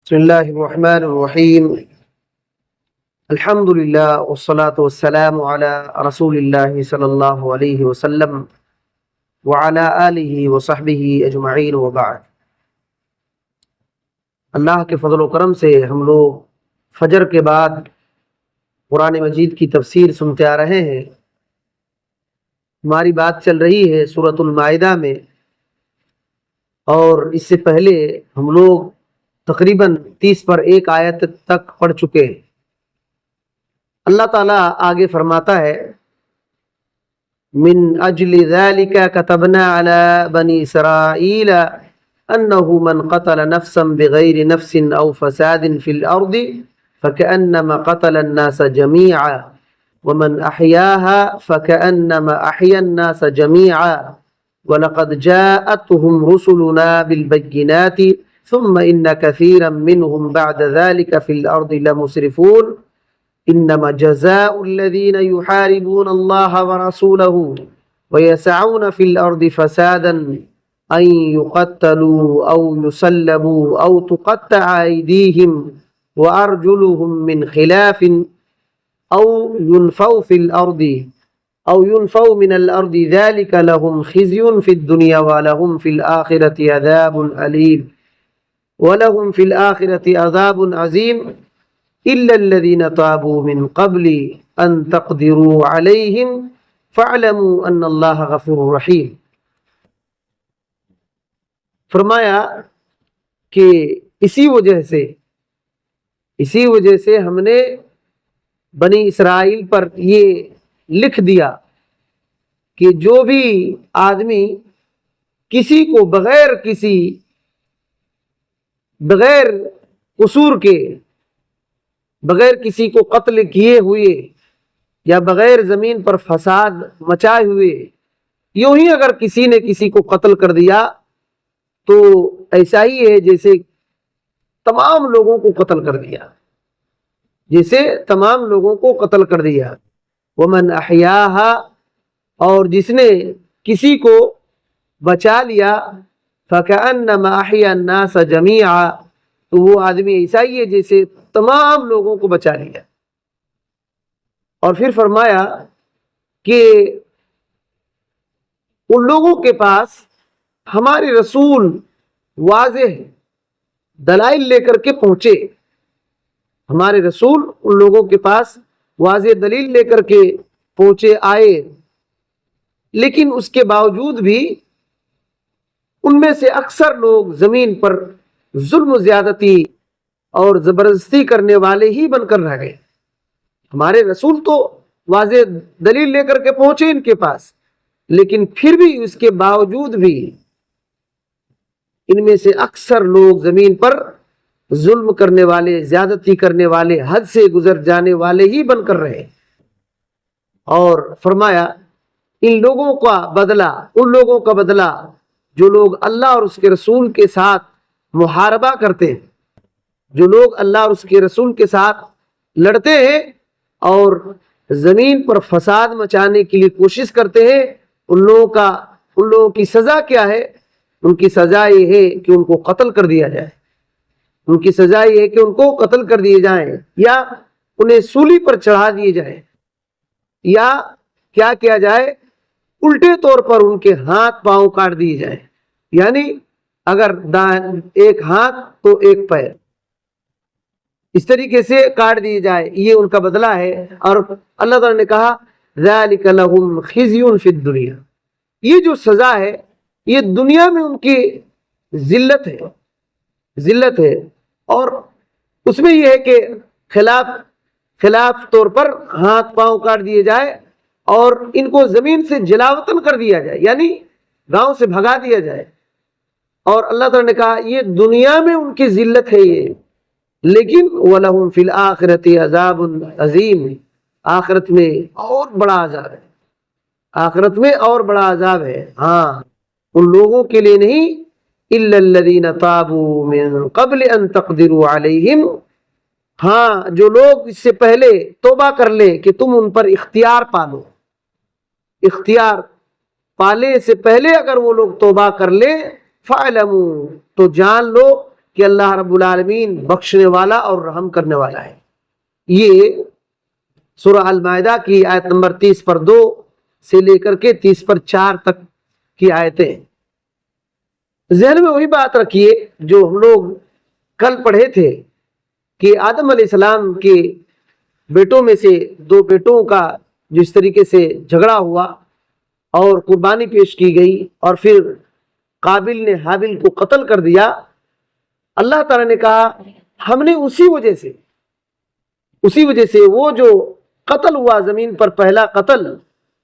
بسم اللہ الرحمن الرحیم الحمد للہ والصلاة والسلام علی رسول اللہ صلی اللہ علیہ وسلم وعلی آلہ وصحبہ اجمعین وبعد۔ اللہ کے فضل و کرم سے ہم لوگ فجر کے بعد قرآن مجید کی تفسیر سنتے آ رہے ہیں۔ ہماری بات چل رہی ہے سورۃ المائدہ میں، اور اس سے پہلے ہم لوگ تقریباً 30 پر 1 آیت تک پڑھ چکے ہیں۔ اللہ تعالیٰ آگے فرماتا ہے من اجل ذلك كتبنا على بني اسرائيل انه من قتل نفسا بغير نفس او فساد في الارض فكأنما قتل الناس جميعا ومن احياها فكأنما احيا الناس جميعا ولقد جاءتهم رسلنا بالبينات ثم ان كثيرا منهم بعد ذلك في الارض لمسرفون انما جزاء الذين يحاربون الله ورسوله ويسعون في الارض فسادا ان يقتلوا او يسلبوا او تقطع ايديهم وارجلهم من خلاف او ينفوا في الارض او ينفوا من الارض ذلك لهم خزي في الدنيا ولهم في الاخره عذاب اليم وَلَهُمْ فِي الْآخِرَةِ عَذَابٌ عَظِيمٌ إِلَّا الَّذِينَ تَابُوا مِنْ قَبْلِ أَن تَقْدِرُوا عَلَيْهِمْ فَاعْلَمُوا أَنَّ اللَّهَ غَفُورٌ رَحِيمٌ۔ فرمایا کہ اسی وجہ سے ہم نے بنی اسرائیل پر یہ لکھ دیا کہ جو بھی آدمی کسی کو بغیر قصور کے، بغیر کسی کو قتل کیے ہوئے یا بغیر زمین پر فساد مچائے ہوئے یوں ہی اگر کسی نے کسی کو قتل کر دیا تو ایسا ہی ہے جیسے تمام لوگوں کو قتل کر دیا، ومن احیاها، اور جس نے کسی کو بچا لیا، فَكَأَنَّمَا أَحْيَا النَّاسَ جَمِيعًا، تو وہ آدمی ایسا ہی ہے جیسے تمام لوگوں کو بچا لیا۔ اور پھر فرمایا کہ ان لوگوں کے پاس ہمارے رسول واضح دلائل لے کر کے پہنچے، ہمارے رسول ان لوگوں کے پاس واضح دلیل لے کر کے پہنچے آئے، لیکن اس کے باوجود بھی ان میں سے اکثر لوگ زمین پر ظلم و زیادتی اور زبردستی کرنے والے ہی بن کر رہ گئے۔ ہمارے رسول تو واضح دلیل لے کر کے پہنچے ان کے پاس، لیکن پھر بھی اس کے باوجود بھی ان میں سے اکثر لوگ زمین پر ظلم کرنے والے، زیادتی کرنے والے، حد سے گزر جانے والے ہی بن کر رہے۔ اور فرمایا ان لوگوں کا بدلہ جو لوگ اللہ اور اس کے رسول کے ساتھ محاربہ کرتے ہیں، جو لوگ اللہ اور اس کے رسول کے ساتھ لڑتے ہیں اور زمین پر فساد مچانے کے لیے کوشش کرتے ہیں، ان لوگوں کی سزا کیا ہے؟ ان کی سزا یہ ہے کہ ان کو قتل کر دیا جائے، یا انہیں سولی پر چڑھا دیے جائے، یا کیا کیا جائے؟ الٹے طور پر ان کے ہاتھ پاؤں کاٹ دیے جائے، یعنی اگر ایک ہاتھ تو ایک پیر، اس طریقے سے کاٹ دیے جائے، یہ ان کا بدلہ ہے۔ اور اللہ تعالیٰ نے کہا ذَلِكَ لَهُمْ خِزْيٌ فِي الدُّنْيَا، یہ جو سزا ہے یہ دنیا میں ان کی ذلت ہے، اور اس میں یہ ہے کہ خلاف طور پر ہاتھ پاؤں کاٹ دیے جائے اور ان کو زمین سے جلاوطن کر دیا جائے، یعنی گاؤں سے بھگا دیا جائے۔ اور اللہ تعالیٰ نے کہا یہ دنیا میں ان کی ذلت ہے یہ، لیکن وَلَهُمْ فِي الْآخِرَةِ عَذَابٌ عَظِيمٌ، آخرت میں اور بڑا عذاب ہے، ہاں ان لوگوں کے لیے نہیں، إِلَّا الَّذِينَ تَابُوا مِن قَبْلِ أَن تَقْدِرُوا عَلَيْهِمْ، ہاں جو لوگ اس سے پہلے توبہ کر لیں کہ تم ان پر اختیار پالے سے پہلے اگر وہ لوگ توبہ کر لیں، فَاعْلَمُوا، تو جان لو کہ اللہ رب العالمین بخشنے والا اور رحم کرنے والا ہے۔ یہ سورہ المائدہ کی آیت نمبر 30/2 سے لے کر کے 30/4 تک کی آیتیں۔ ذہن میں وہی بات رکھیے جو ہم لوگ کل پڑھے تھے کہ آدم علیہ السلام کے بیٹوں میں سے 2 بیٹوں کا جس طریقے سے جھگڑا ہوا اور قربانی پیش کی گئی اور پھر قابل نے حابل کو قتل کر دیا، اللہ تعالیٰ نے کہا ہم نے اسی وجہ سے وہ جو قتل ہوا زمین پر پہلا قتل،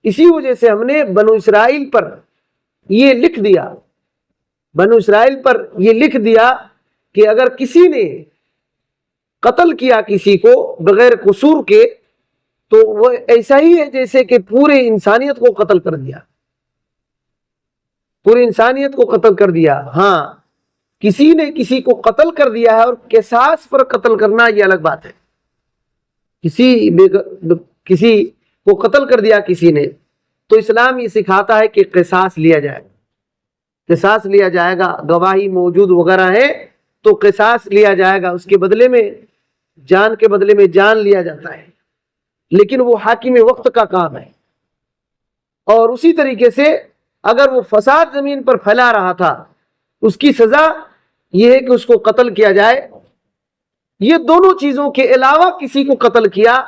اسی وجہ سے ہم نے بنو اسرائیل پر یہ لکھ دیا کہ اگر کسی نے قتل کیا کسی کو بغیر قصور کے تو وہ ایسا ہی ہے جیسے کہ پورے انسانیت کو قتل کر دیا۔ ہاں، کسی نے کسی کو قتل کر دیا ہے اور قصاص پر قتل کرنا یہ الگ بات ہے۔ کسی کو قتل کر دیا کسی نے تو اسلام یہ سکھاتا ہے کہ قصاص لیا جائے گا، گواہی موجود وغیرہ ہے تو قصاص لیا جائے گا، اس کے بدلے میں جان کے بدلے میں جان لیا جاتا ہے، لیکن وہ حاکم وقت کا کام ہے۔ اور اسی طریقے سے اگر وہ فساد زمین پر پھیلا رہا تھا، اس کی سزا یہ ہے کہ اس کو قتل کیا جائے۔ یہ دونوں چیزوں کے علاوہ کسی کو قتل کیا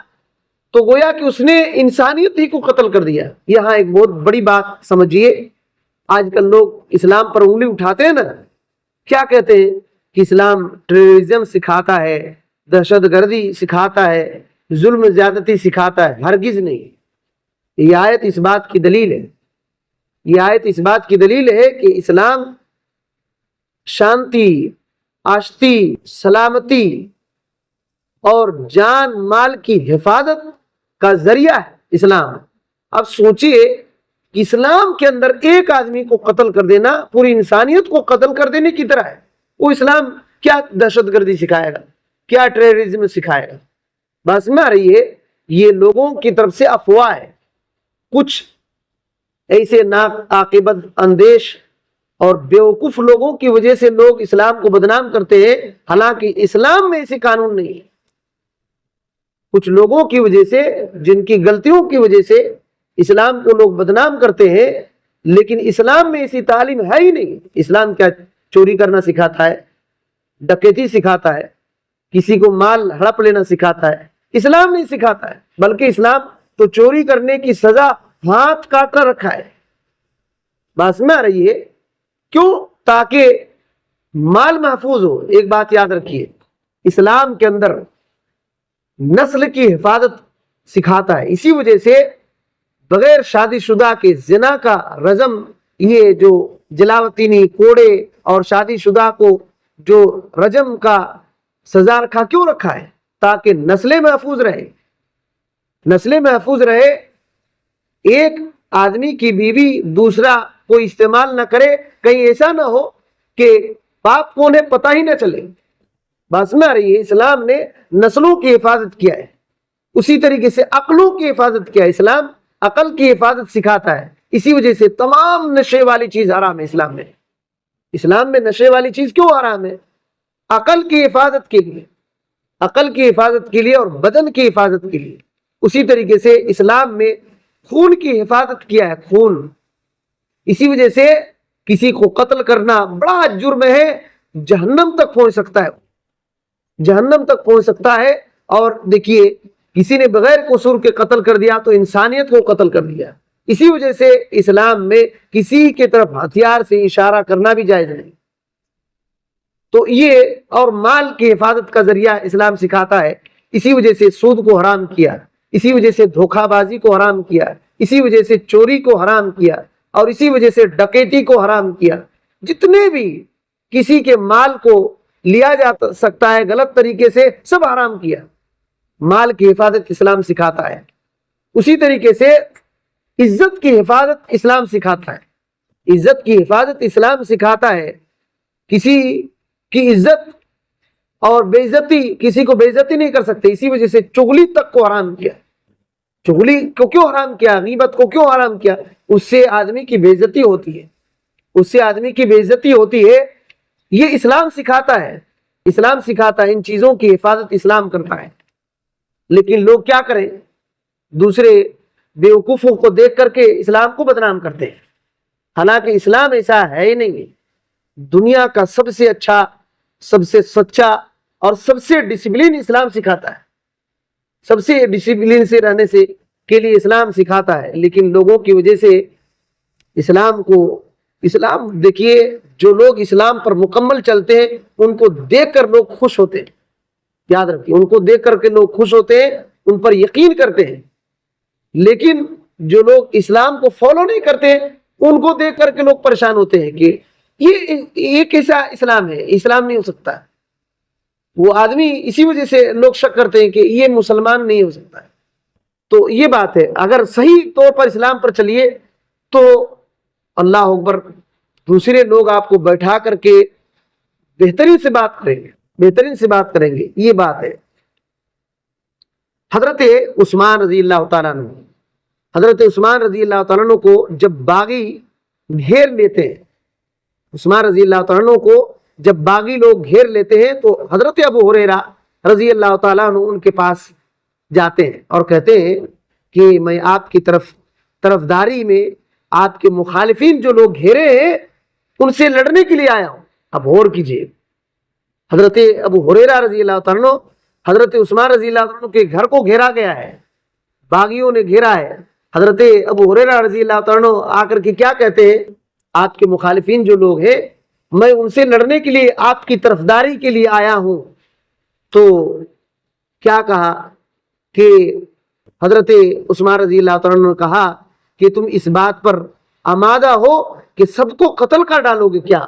تو گویا کہ اس نے انسانیت ہی کو قتل کر دیا۔ یہاں ایک بہت بڑی بات سمجھیے، آج کل لوگ اسلام پر انگلی اٹھاتے ہیں نا، کیا کہتے ہیں کہ اسلام ٹیررزم سکھاتا ہے، دہشت گردی سکھاتا ہے، ظلم زیادتی سکھاتا ہے۔ ہرگز نہیں۔ یہ آیت اس بات کی دلیل ہے کہ اسلام شانتی، آشتی، سلامتی اور جان مال کی حفاظت کا ذریعہ ہے اسلام۔ اب سوچئے کہ اسلام کے اندر ایک آدمی کو قتل کر دینا پوری انسانیت کو قتل کر دینے کی طرح ہے۔ وہ اسلام کیا دہشت گردی سکھائے گا، کیا ٹیررزم سکھائے گا؟ بس میں آ رہی ہے، یہ لوگوں کی طرف سے افواہ ہے۔ کچھ ایسے ناعاقبت اندیش اور بیوقوف لوگوں کی وجہ سے لوگ اسلام کو بدنام کرتے ہیں، حالانکہ اسلام میں ایسے قانون نہیں ہے۔ کچھ لوگوں کی وجہ سے، جن کی غلطیوں کی وجہ سے اسلام کو لوگ بدنام کرتے ہیں، لیکن اسلام میں ایسی تعلیم ہے ہی نہیں۔ اسلام کیا چوری کرنا سکھاتا ہے، ڈکیتی سکھاتا ہے، کسی کو مال ہڑپ لینا سکھاتا ہے؟ اسلام نہیں سکھاتا ہے، بلکہ اسلام تو چوری کرنے کی سزا ہاتھ کاٹ کر رکھا ہے۔ بات میں آ رہی ہے کیوں؟ تاکہ مال محفوظ ہو۔ ایک بات یاد رکھیے، اسلام کے اندر نسل کی حفاظت سکھاتا ہے، اسی وجہ سے بغیر شادی شدہ کے زنا کا رجم، یہ جو جلاوطینی کوڑے اور شادی شدہ کو جو رجم کا سزا رکھا، کیوں رکھا ہے؟ تاکہ نسلیں محفوظ رہے۔ ایک آدمی کی بیوی دوسرا کوئی استعمال نہ کرے، کہیں ایسا نہ ہو کہ باپ کو انہیں پتہ ہی نہ چلے۔ بات میں آ رہی ہے، اسلام نے نسلوں کی حفاظت کیا ہے، اسی طریقے سے عقلوں کی حفاظت کیا ہے۔ اسلام عقل کی حفاظت سکھاتا ہے، اسی وجہ سے تمام نشے والی چیز حرام ہے۔ اسلام میں نشے والی چیز کیوں حرام ہے؟ عقل کی حفاظت کے لیے اور بدن کی حفاظت کے لیے۔ اسی طریقے سے اسلام میں خون کی حفاظت کیا ہے، خون۔ اسی وجہ سے کسی کو قتل کرنا بڑا جرم ہے، جہنم تک پہنچ سکتا ہے۔ اور دیکھیے، کسی نے بغیر قصور کے قتل کر دیا تو انسانیت کو قتل کر دیا۔ اسی وجہ سے اسلام میں کسی کے طرف ہتھیار سے اشارہ کرنا بھی جائز نہیں۔ تو یہ اور مال کی حفاظت کا ذریعہ اسلام سکھاتا ہے۔ اسی وجہ سے سود کو حرام کیا، اسی وجہ سے دھوکہ بازی کو حرام کیا، اسی وجہ سے چوری کو حرام کیا، اور اسی وجہ سے ڈکیتی کو حرام کیا۔ جتنے بھی کسی کے مال کو لیا جا سکتا ہے غلط طریقے سے، سب حرام کیا۔ مال کی حفاظت اسلام سکھاتا ہے۔ اسی طریقے سے عزت کی حفاظت اسلام سکھاتا ہے۔ عزت کی حفاظت اسلام سکھاتا ہے۔ کسی کی عزت اور بے عزتی، کسی کو بے عزتی نہیں کر سکتے، اسی وجہ سے چغلی تک کو حرام کیا۔ چغلی کو کیوں حرام کیا؟ غیبت کو کیوں حرام کیا؟ اس سے آدمی کی بے عزتی ہوتی ہے، یہ اسلام سکھاتا ہے اسلام سکھاتا ہے، ان چیزوں کی حفاظت اسلام کرتا ہے، لیکن لوگ کیا کریں، دوسرے بیوقوفوں کو دیکھ کر کے اسلام کو بدنام کرتے ہیں، حالانکہ اسلام ایسا ہے ہی نہیں ہے۔ دنیا کا سب سے اچھا، سب سے سچا اور سب سے ڈسپلن اسلام سکھاتا ہے، سب سے ڈسپلن سے رہنے سے کے لیے اسلام سکھاتا ہے، لیکن لوگوں کی وجہ سے اسلام دیکھیے، جو لوگ اسلام پر مکمل چلتے ہیں ان کو دیکھ کر لوگ خوش ہوتے ہیں، یاد رکھیے، ان کو دیکھ کر کے لوگ خوش ہوتے ہیں، ان پر یقین کرتے ہیں، لیکن جو لوگ اسلام کو فالو نہیں کرتے ان کو دیکھ کر کے لوگ پریشان ہوتے ہیں کہ یہ کیسا اسلام ہے، اسلام نہیں ہو سکتا۔ وہ آدمی اسی وجہ سے لوگ شک کرتے ہیں کہ یہ مسلمان نہیں ہو سکتا ہے۔ تو یہ بات ہے، اگر صحیح طور پر اسلام پر چلیے تو اللہ اکبر، دوسرے لوگ آپ کو بیٹھا کر کے بہترین سے بات کریں گے، بہترین سے بات کریں گے، یہ بات ہے۔ حضرت عثمان رضی اللہ تعالیٰ عنہ، حضرت عثمان رضی اللہ تعالیٰ عنہ کو جب باغی گھیر لیتے ہیں، عثمان رضی اللہ تعالیٰ عنہ کو جب باغی لوگ گھیر لیتے ہیں تو حضرت ابو ہریرہ رضی اللہ تعالیٰ عنہ ان کے پاس جاتے ہیں اور کہتے ہیں کہ میں آپ کی طرفداری میں آپ کے مخالفین جو لوگ گھیرے ہیں ان سے لڑنے کے لیے آیا ہوں، اب غور کیجیے، حضرت ابو ہریرہ رضی اللہ تعالیٰ عنہ، حضرت عثمان رضی اللہ عنہ کے گھر کو گھیرا گیا ہے، باغیوں نے گھیرا ہے۔ حضرت ابو ہریرہ رضی اللہ تعالیٰ عنہ آ کر کے کیا کہتے ہیں، آپ کے مخالفین جو لوگ ہیں میں ان سے لڑنے کے لیے آپ کی طرفداری کے لیے آیا ہوں۔ تو کیا کہا کہ حضرت عثمان رضی اللہ تعالیٰ عنہ نے کہا کہ تم اس بات پر آمادہ ہو کہ سب کو قتل کر ڈالو گے کیا،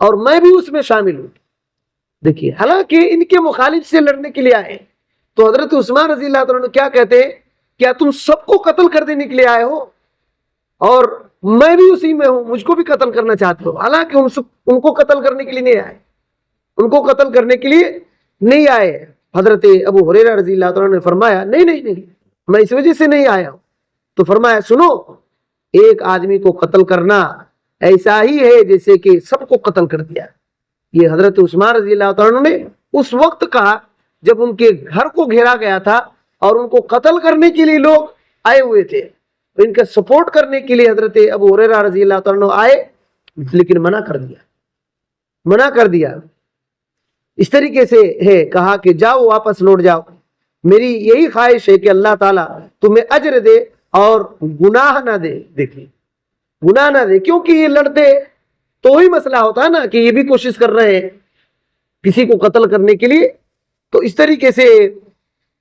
اور میں بھی اس میں شامل ہوں۔ دیکھیے، حالانکہ ان کے مخالف سے لڑنے کے لیے آئے، تو حضرت عثمان رضی اللہ تعالیٰ عنہ کیا کہتے ہیں، کیا تم سب کو قتل کر دینے کے لیے آئے ہو، اور میں بھی اسی میں ہوں، مجھ کو بھی قتل کرنا چاہتے ہو؟ حالانکہ ان کو قتل کرنے کے لیے نہیں آئے، ان کو قتل کرنے کے لیے نہیں آئے۔ حضرت ابو ہریرہ رضی اللہ تعالیٰ نے فرمایا نہیں، میں اس وجہ سے نہیں آیا ہوں۔ تو فرمایا سنو، ایک آدمی کو قتل کرنا ایسا ہی ہے جیسے کہ سب کو قتل کر دیا۔ یہ حضرت عثمان رضی اللہ تعالیٰ نے اس وقت کہا جب ان کے گھر کو گھیرا گیا تھا اور ان کو قتل کرنے کے لیے لوگ آئے ہوئے تھے، ان کا سپورٹ کرنے کے لیے حضرت ابو ہریرہ رضی اللہ تعالیٰ آئے، لیکن منع کر دیا۔ اس طریقے سے ہے، کہا کہ جاؤ، واپس لوٹ جاؤ، میری یہی خواہش ہے کہ اللہ تعالیٰ تمہیں اجر دے اور گناہ نہ دے۔ دیکھیے، گناہ نہ دے، کیونکہ یہ لڑتے تو ہی مسئلہ ہوتا ہے نا کہ یہ بھی کوشش کر رہے ہیں کسی کو قتل کرنے کے لیے۔ تو اس طریقے سے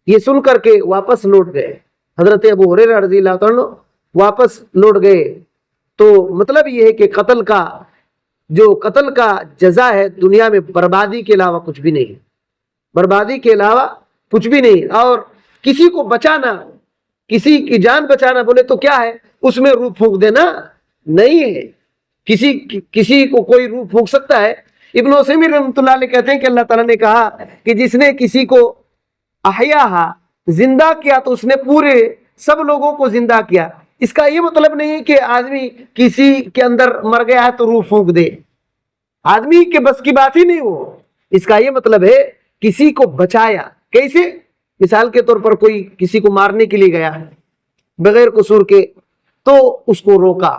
یہ سن کر کے واپس لوٹ گئے، حضرت ابو ہریرہ رضی اللہ تعالیٰ واپس لوٹ گئے۔ تو مطلب یہ ہے کہ قتل کا جزا ہے دنیا میں بربادی کے علاوہ کچھ بھی نہیں، بربادی کے علاوہ کچھ بھی نہیں۔ اور کسی کو بچانا، کسی کی جان بچانا بولے تو کیا ہے، اس میں روح پھونک دینا نہیں ہے۔ کسی کو کوئی روح پھونک سکتا ہے؟ ابن عثیمین رحمۃ اللہ علیہ کہتے ہیں کہ اللہ تعالیٰ نے کہا کہ جس نے کسی کو احیاہا، زندہ کیا، تو اس نے پورے سب لوگوں کو زندہ کیا۔ اس کا یہ مطلب نہیں ہے کہ آدمی کسی کے اندر مر گیا ہے تو روح پھونک دے، آدمی کے بس کی بات ہی نہیں ہو۔ اس کا یہ مطلب ہے کسی کو بچایا۔ کیسے؟ مثال کے طور پر کوئی کسی کو مارنے کے لیے گیا بغیر قصور کے، تو اس کو روکا،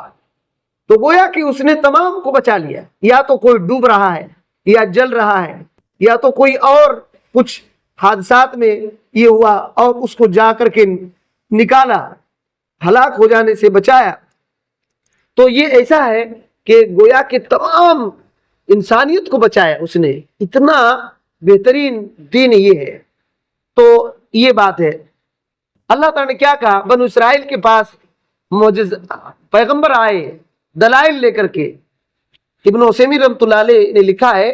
تو گویا کہ اس نے تمام کو بچا لیا۔ یا تو کوئی ڈوب رہا ہے، یا جل رہا ہے، یا تو کوئی اور کچھ حادثات میں یہ ہوا اور اس کو جا کر کے نکالا، ہلاک ہو جانے سے بچایا۔ تو یہ ایسا ہے کہ گویا کہ تمام انسانیت کو بچایا اس نے، اتنا بہترین دین یہ ہے۔ تو یہ بات ہے۔ اللہ تعالیٰ نے کیا کہا، بنو اسرائیل کے پاس پیغمبر آئے دلائل لے کر کے۔ ابن عثیمین رحمۃ اللہ علیہ نے لکھا ہے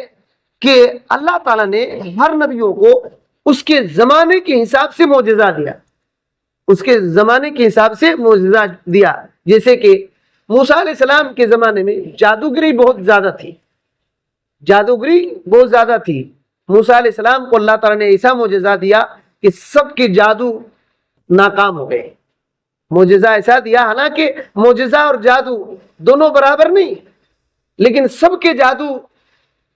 کہ اللہ تعالیٰ نے ہر نبیوں کو اس کے زمانے کے حساب سے معجزہ دیا، اس کے زمانے کے حساب سے معجزہ دیا۔ جیسے کہ موسیٰ علیہ السلام کے زمانے میں جادوگری بہت زیادہ تھی، موسیٰ علیہ السلام کو اللہ تعالیٰ نے ایسا معجزہ دیا کہ سب کے جادو ناکام ہو گئے۔ معجزہ ایسا دیا، حالانکہ معجزہ اور جادو دونوں برابر نہیں، لیکن سب کے جادو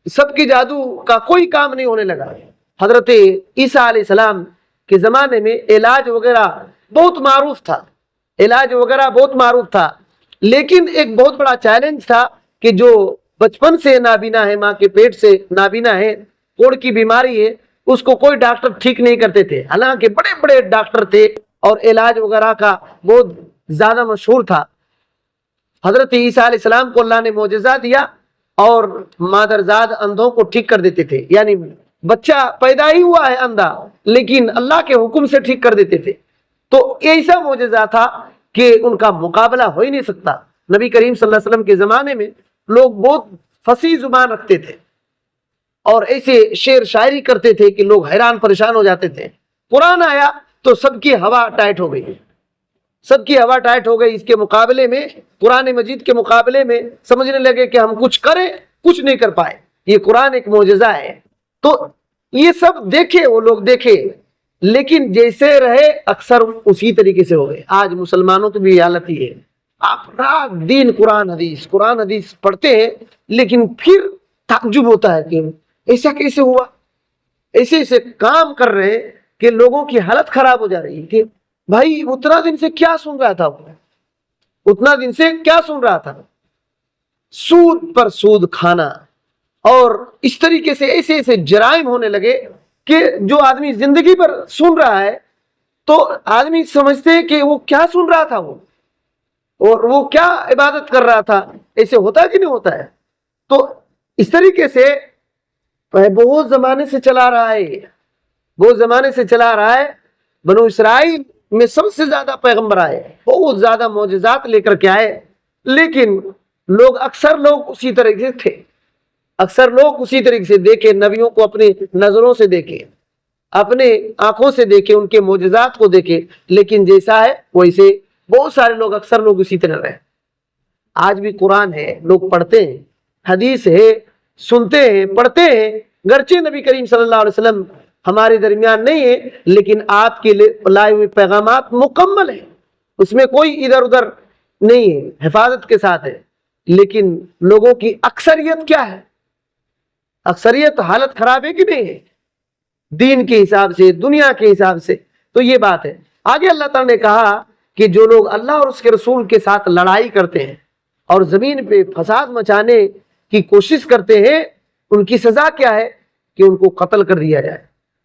سب کے جادو کا کوئی کام نہیں ہونے لگا. حضرت عیسیٰ علیہ السلام کے زمانے میں علاج وغیرہ بہت معروف تھا، علاج وغیرہ بہت معروف تھا، لیکن ایک بہت بڑا چیلنج تھا کہ جو بچپن سے نابینا ہے، ماں کے پیٹ سے نابینا ہے، کوڑ کی بیماری ہے، اس کو کوئی ڈاکٹر ٹھیک نہیں کرتے تھے. حالانکہ بڑے بڑے ڈاکٹر تھے اور علاج وغیرہ کا بہت زیادہ مشہور تھا. حضرت عیسیٰ علیہ السلام کو اللہ نے معجزہ دیا اور مادرزاد اندھوں کو ٹھیک کر دیتے تھے. یعنی بچہ پیدا ہی ہوا ہے اندھا، لیکن اللہ کے حکم سے ٹھیک کر دیتے تھے. تو ایسا معجزہ تھا کہ ان کا مقابلہ ہو ہی نہیں سکتا. نبی کریم صلی اللہ علیہ وسلم کے زمانے میں لوگ بہت فصیح زبان رکھتے تھے اور ایسے شعر شاعری کرتے تھے کہ لوگ حیران پریشان ہو جاتے تھے. قرآن آیا تو سب کی ہوا ٹائٹ ہو گئی، سب کی ہوا ٹائٹ ہو گئی. اس کے مقابلے میں، قرآن مجید کے مقابلے میں سمجھنے لگے کہ ہم کچھ کریں، کچھ نہیں کر پائے. یہ قرآن ایک معجزہ ہے. تو یہ سب دیکھے، وہ لوگ دیکھے، لیکن جیسے رہے اکثر اسی طریقے سے ہو گئے. آج مسلمانوں کی بھی حالت یہ ہے، آپ رات دن قرآن حدیث پڑھتے ہیں، لیکن پھر تعجب ہوتا ہے کہ ایسا کیسے ہوا. ایسے کام کر رہے ہیں کہ لوگوں کی حالت خراب ہو جا رہی ہے کہ بھائی اتنا دن سے کیا سن رہا تھا، اتنا دن سے کیا سن رہا تھا. سود پر سود کھانا اور اس طریقے سے ایسے جرائم ہونے لگے کہ جو آدمی زندگی پر سن رہا ہے تو آدمی سمجھتے ہیں کہ وہ کیا سن رہا تھا، وہ اور وہ کیا عبادت کر رہا تھا. ایسے ہوتا ہے کہ نہیں ہوتا ہے؟ تو اس طریقے سے بہت زمانے سے چلا رہا ہے، بہت زمانے سے چلا رہا ہے. بنو اسرائیل میں سب سے زیادہ پیغمبر آئے، بہت زیادہ معجزات لے کر کے آئے، لیکن اکثر لوگ اسی طریقے سے تھے. اکثر لوگ اسی طریقے سے دیکھے، نبیوں کو اپنی نظروں سے دیکھے، اپنے آنکھوں سے دیکھے، ان کے معجزات کو دیکھے، لیکن جیسا ہے ویسے بہت سارے لوگ، اکثر لوگ اسی طرح رہے. آج بھی قرآن ہے، لوگ پڑھتے ہیں، حدیث ہے، سنتے ہیں، پڑھتے ہیں. گرچہ نبی کریم صلی اللہ علیہ وسلم ہمارے درمیان نہیں ہے، لیکن آپ کے لائے ہوئے پیغامات مکمل ہیں، اس میں کوئی ادھر ادھر نہیں ہے، حفاظت کے ساتھ ہے. لیکن لوگوں کی اکثریت کیا ہے؟ اکثریت حالت خراب ہے کہ نہیں ہے، دین کے حساب سے، دنیا کے حساب سے. تو یہ بات ہے. آگے اللہ تعالیٰ نے کہا کہ جو لوگ اللہ اور اس کے رسول کے ساتھ لڑائی کرتے ہیں اور زمین پہ فساد مچانے کی کوشش کرتے ہیں، ان کی سزا کیا ہے؟ کہ ان کو قتل کر دیا جائے،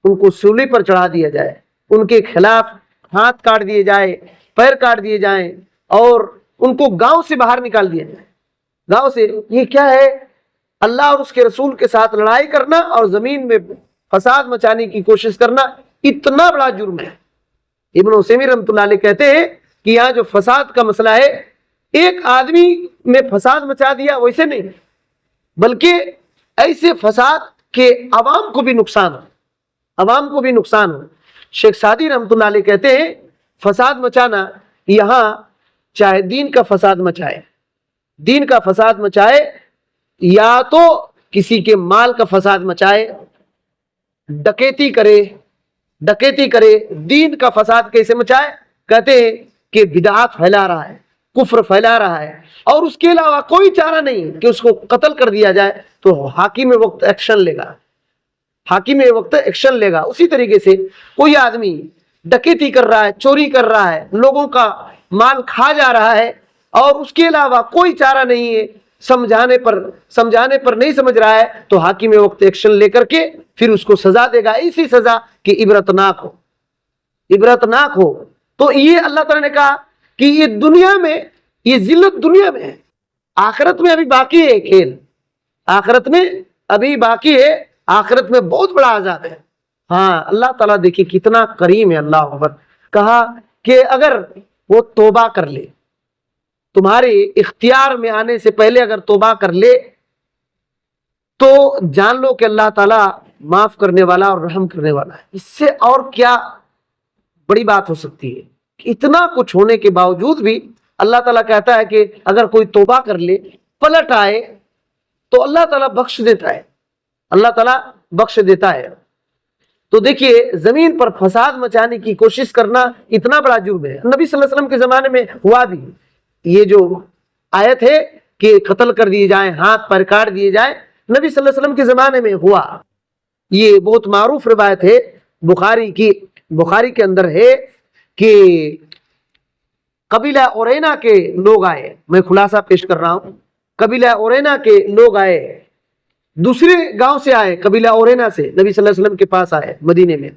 ان کو سولی پر چڑھا دیا جائے، ان کے خلاف ہاتھ کاٹ دیے جائے، پیر کاٹ دیے جائیں، اور ان کو گاؤں سے باہر نکال دیا جائے. گاؤں سے. یہ کیا ہے؟ اللہ اور اس کے رسول کے ساتھ لڑائی کرنا اور زمین میں فساد مچانے کی کوشش کرنا اتنا بڑا جرم ہے. ابن عثیمین رحمۃ اللہ علیہ کہتے ہیں کہ یہاں جو فساد کا مسئلہ ہے، ایک آدمی میں فساد مچا دیا ویسے نہیں، بلکہ ایسے فساد کہ عوام کو بھی نقصان ہو، عوام کو بھی نقصان ہو. شیخ سعدی رحمۃ اللہ علیہ کہتے ہیں فساد مچانا یہاں چاہے دین کا فساد مچائے، دین کا فساد مچائے، یا تو کسی کے مال کا فساد مچائے، ڈکیتی کرے. دین کا فساد کیسے مچائے؟ کہتے ہیں کہ بدعات پھیلا رہا ہے، کفر پھیلا رہا ہے، اور اس کے علاوہ کوئی چارہ نہیں کہ اس کو قتل کر دیا جائے، تو حاکم وقت ایکشن لے گا، حاکم وقت ایکشن لے گا. اسی طریقے سے کوئی آدمی ڈکیتی کر رہا ہے، چوری کر رہا ہے، لوگوں کا مال کھا جا رہا ہے، اور اس کے علاوہ کوئی چارہ نہیں ہے، سمجھانے پر نہیں سمجھ رہا ہے، تو حاکم وقت ایکشن لے کر کے پھر اس کو سزا دے گا، ایسی سزا کہ عبرتناک ہو. تو یہ اللہ تعالیٰ نے کہا کہ یہ دنیا میں، یہ ذلت دنیا میں ہے، آخرت میں ابھی باقی ہے کھیل، آخرت میں ابھی باقی ہے، آخرت میں بہت بڑا عذاب ہے. ہاں اللہ تعالیٰ دیکھیے کتنا کریم ہے. اللہ اکبر. کہا کہ اگر وہ توبہ کر لے، تمہارے اختیار میں آنے سے پہلے اگر توبہ کر لے، تو جان لو کہ اللہ تعالیٰ معاف کرنے والا اور رحم کرنے والا ہے. اس سے اور کیا بڑی بات ہو سکتی ہے؟ اتنا کچھ ہونے کے باوجود بھی اللہ تعالیٰ کہتا ہے کہ اگر کوئی توبہ کر لے، پلٹ آئے، تو اللہ تعالیٰ بخش دیتا ہے، اللہ تعالیٰ بخش دیتا ہے. تو دیکھیے زمین پر فساد مچانے کی کوشش کرنا اتنا بڑا جرم ہے. نبی صلی اللہ علیہ وسلم کے زمانے میں ہوا بھی. یہ جو آیت ہے کہ قتل کر دیے جائیں، ہاتھ پر کاٹ دیے جائیں، نبی صلی اللہ علیہ وسلم کے زمانے میں ہوا. یہ بہت معروف روایت ہے بخاری کے اندر ہے کہ قبیلہ اورینا کے لوگ آئے. میں خلاصہ پیش کر رہا ہوں. قبیلہ اورینا کے لوگ آئے, دوسرے گاؤں سے آئے, قبیلہ اورینا سے نبی صلی اللہ علیہ وسلم کے پاس آئے. مدینے میں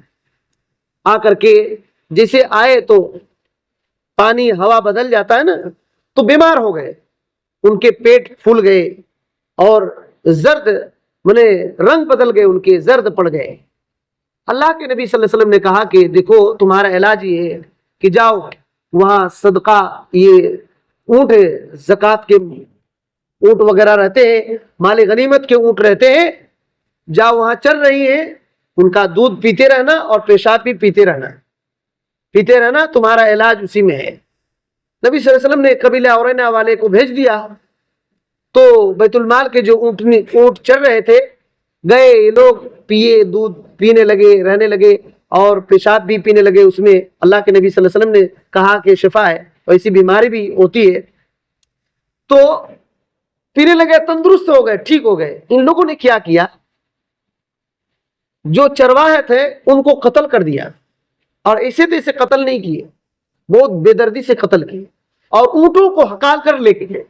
آ کر کے جیسے آئے تو پانی ہوا بدل جاتا ہے نا, تو بیمار ہو گئے. ان کے پیٹ پھول گئے اور زرد رنگ بدل گئے, ان کے زرد پڑ گئے. اللہ کے نبی صلی اللہ علیہ وسلم نے کہا کہ دیکھو تمہارا علاج یہ ہے کہ جاؤ وہاں صدقہ, یہ اونٹ زکوٰۃ کے اونٹ وغیرہ رہتے ہیں, مال غنیمت کے اونٹ رہتے ہیں, جاؤ وہاں چل رہی ہیں, ان کا دودھ پیتے رہنا اور پیشاب بھی پیتے رہنا, تمہارا علاج اسی میں ہے. نبی صلی اللہ علیہ وسلم نے قبیلہ اورینا والے کو بھیج دیا. تو بیت المال کے جو اونٹ چل رہے تھے گئے, یہ لوگ پیے, دودھ پینے لگے, رہنے لگے اور پیشاب بھی پینے لگے اس میں. اللہ کے نبی صلی اللہ علیہ وسلم نے کہا کہ شفا ہے, ایسی بیماری بھی ہوتی ہے. تو پینے لگے, تندرست ہو گئے, ٹھیک ہو گئے. ان لوگوں نے کیا کیا, جو چرواہے تھے ان کو قتل کر دیا, اور ایسے تیسے قتل نہیں کیے, بہت بے دردی سے قتل کیے, اور اونٹوں کو ہکال کر لے کے گئے,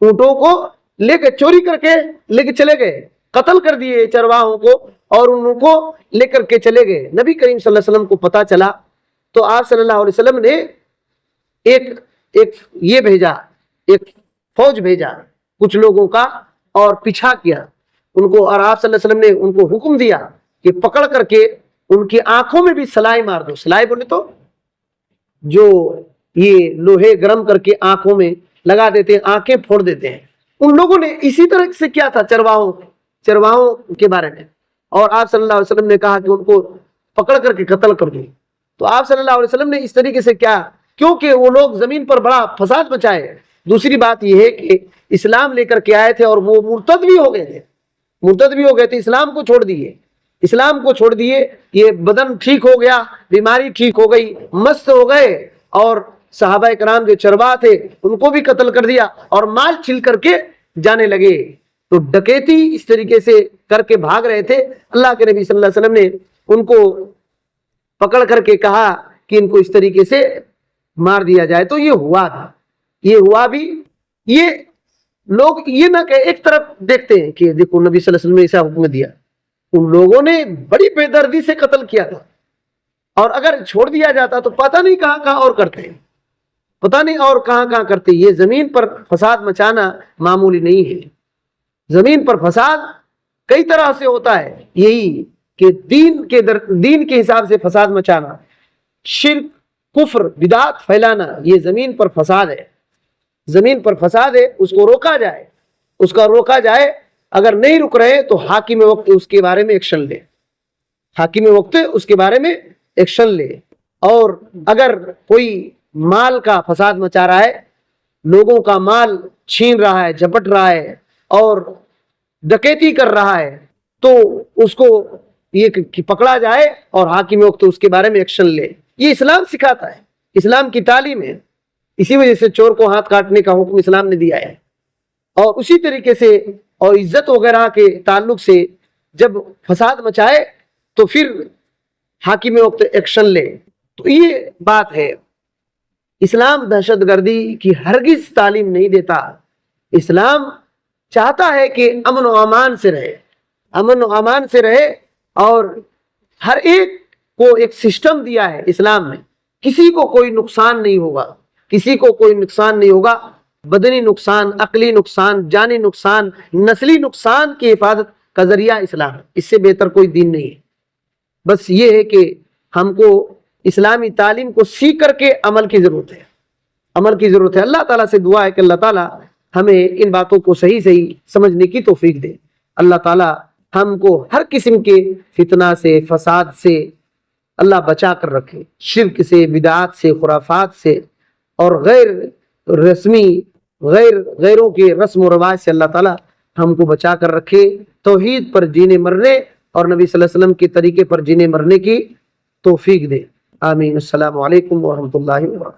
اونٹوں کو لے کے چوری کر کے لے کے چلے گئے, قتل کر دیے چرواہوں کو اور ان کو لے کر کے چلے گئے. نبی کریم صلی اللہ علیہ وسلم کو پتا چلا تو آپ صلی اللہ علیہ وسلم نے ایک فوج بھیجا کچھ لوگوں کا, اور پیچھا کیا ان کو, اور آپ صلی اللہ علیہ وسلم نے ان کو حکم دیا کہ پکڑ کر کے ان کی آنکھوں میں بھی سلائی مار دو. سلائی بولے تو جو یہ لوہے گرم کر کے آنکھوں میں لگا دیتے ہیں, آنکھیں پھوڑ دیتے ہیں. ان لوگوں نے اسی طرح سے کیا تھا چرواہوں کے بارے میں, اور آپ صلی اللہ علیہ وسلم نے کہا کہ ان کو پکڑ کر کے قتل کر دو. تو آپ صلی اللہ علیہ وسلم نے اس طریقے سے کیا, کیونکہ وہ لوگ زمین پر بڑا فساد مچائے. دوسری بات یہ ہے کہ اسلام لے کر کے آئے تھے اور وہ مرتد بھی ہو گئے تھے, اسلام کو چھوڑ دیے, یہ بدن ٹھیک ہو گیا, بیماری ٹھیک ہو گئی, مست ہو گئے, اور صحابہ کرام جو چرواہ تھے ان کو بھی قتل کر دیا اور مال چھل کر کے جانے لگے. تو ڈکیتی اس طریقے سے کر کے بھاگ رہے تھے. اللہ کے نبی صلی اللہ علیہ وسلم نے ان کو پکڑ کر کے کہا کہ ان کو اس طریقے سے مار دیا جائے. تو یہ ہوا بھی. یہ لوگ یہ نہ کہ ایک طرف دیکھتے ہیں کہ دیکھو نبی صلی اللہ علیہ وسلم نے ایسا حکم دیا, ان لوگوں نے بڑی بے دردی سے قتل کیا تھا, اور اگر چھوڑ دیا جاتا تو پتہ نہیں کہاں اور کہاں کرتے. یہ زمین پر فساد مچانا معمولی نہیں ہے. زمین پر فساد کئی طرح سے ہوتا ہے, یہی کہ دین کے حساب سے فساد مچانا, شرک, کفر, بدعت پھیلانا, یہ زمین پر فساد ہے. اس کو روکا جائے. اگر نہیں رک رہے تو حاکم وقت اس کے بارے میں ایکشن لے. اور اگر کوئی مال کا فساد مچا رہا ہے, لوگوں کا مال چھین رہا ہے, جھپٹ رہا ہے اور ڈکیتی کر رہا ہے, تو اس کو یہ پکڑا جائے اور حاکم وقت اس کے بارے میں ایکشن لے. یہ اسلام سکھاتا ہے, اسلام کی تعلیم ہے. اسی وجہ سے چور کو ہاتھ کاٹنے کا حکم اسلام نے دیا ہے. اور اسی طریقے سے اور عزت وغیرہ کے تعلق سے جب فساد مچائے تو پھر حاکم وقت ایکشن لے. تو یہ بات ہے. اسلام دہشت گردی کی ہرگز تعلیم نہیں دیتا. اسلام چاہتا ہے کہ امن و امان سے رہے, اور ہر ایک کو ایک سسٹم دیا ہے اسلام میں. کسی کو کوئی نقصان نہیں ہوگا, بدنی نقصان, عقلی نقصان, جانی نقصان, نسلی نقصان کی حفاظت کا ذریعہ اسلام ہے. اس سے بہتر کوئی دین نہیں ہے. بس یہ ہے کہ ہم کو اسلامی تعلیم کو سیکھ کر کے عمل کی ضرورت ہے. اللہ تعالیٰ سے دعا ہے کہ اللہ تعالیٰ ہمیں ان باتوں کو صحیح سمجھنے کی توفیق دے. اللہ تعالیٰ ہم کو ہر قسم کے فتنہ سے, فساد سے اللہ بچا کر رکھے. شرک سے, بدعات سے, خرافات سے, اور غیروں کے رسم و رواج سے اللہ تعالیٰ ہم کو بچا کر رکھے. توحید پر جینے مرنے اور نبی صلی اللہ علیہ وسلم کے طریقے پر جینے مرنے کی توفیق دے. آمین. السلام علیکم ورحمۃ اللہ وبرکاتہ.